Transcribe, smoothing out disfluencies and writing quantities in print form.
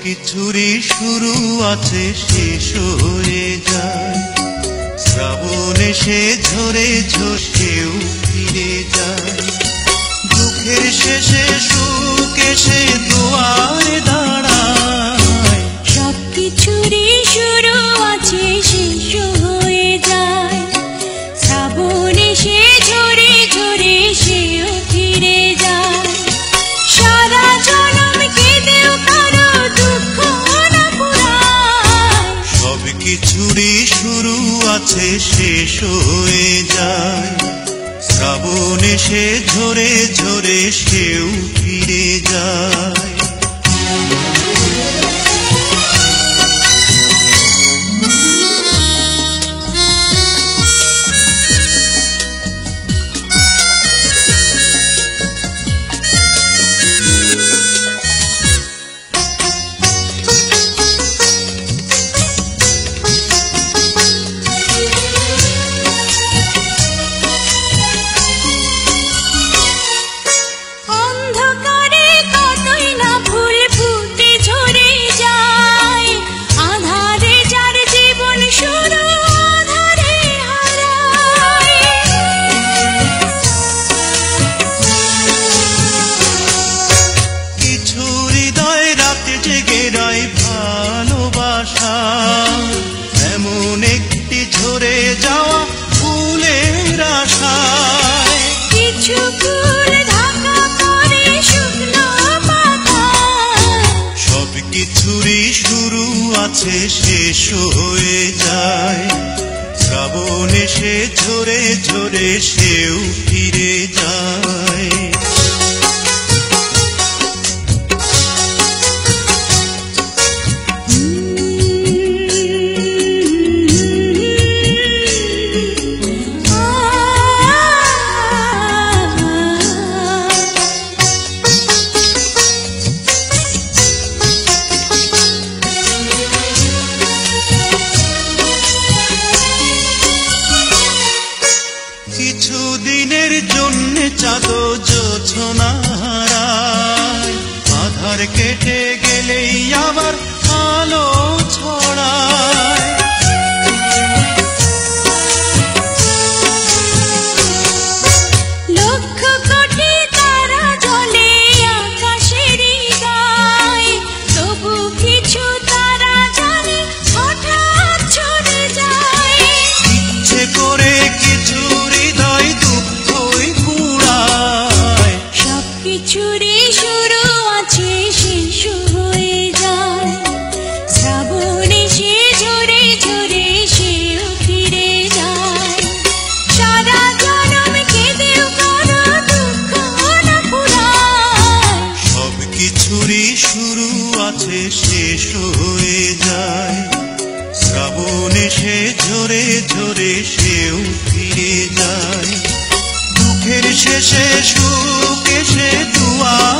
কিছুরই শুরু আছে শেষ হয়ে যায়, শ্রাবণ এসে ঝরে ঝসেও ফিরে যায়। দুঃখের শেষে সুখ এসে দুয়ারে দাঁড়ায়, সব কিছুরই শুরু আছে শেষ হয়ে যায়, শ্রাবণ এসে ঝরে ঝরে সেও ফিরে যায়। সারা জনম কেঁদেও কারো দুঃখ না পুরায়, সব কিছুরই শুরু আছে শেষ হয়ে যায়, শ্রাবণ এসে ঝরে ঝরে সেও ফিরে যায়। অন্ধকারে কতই না ফুল ফুটে ঝরে যায়, আঁধারে যার জীবন শুরু আঁধারে হারায়। কিছু হৃদয় রাতে জেগে রয় ভালোবাসা, এমন একটি ঝরে যাওয়া ফুলের আশায়। কিছু ফুল ঢাকা করে শুকনো পাতায়, সব কিছুরই শুরু আছে শেষ হয়ে যায়, শ্রাবণ এসে ঝরে ঝরে সেও ফিরে যায়। কিছু দিনের জন্য চাঁদ জোছনা হারায়, আধার কেটে গেলেই আবার আলো ছড়ায়। লক্ষ কোটি তারা জ্বলে আকাশেরই গায়ে, তবু কিছু তারা জানে হঠাৎ ঝরে যায়। ইচ্ছে করে কিছু হৃদয় দুঃখই কুড়ায়, সব কিছুরই শুরু আছে শেষ হয়ে যায়, শ্রাবণ এসে ঝরে ঝরে সেও ফিরে যায়। সারা জনম কেঁদেও কারো দুঃখ না পুরায়, সব কিছুরই শুরু আছে শেষ হয়ে যায়, শ্রাবণ এসে ঝরে ঝরে সেও ফিরে যায়। দুঃখের শেষে সুখ এসে দুয়ারে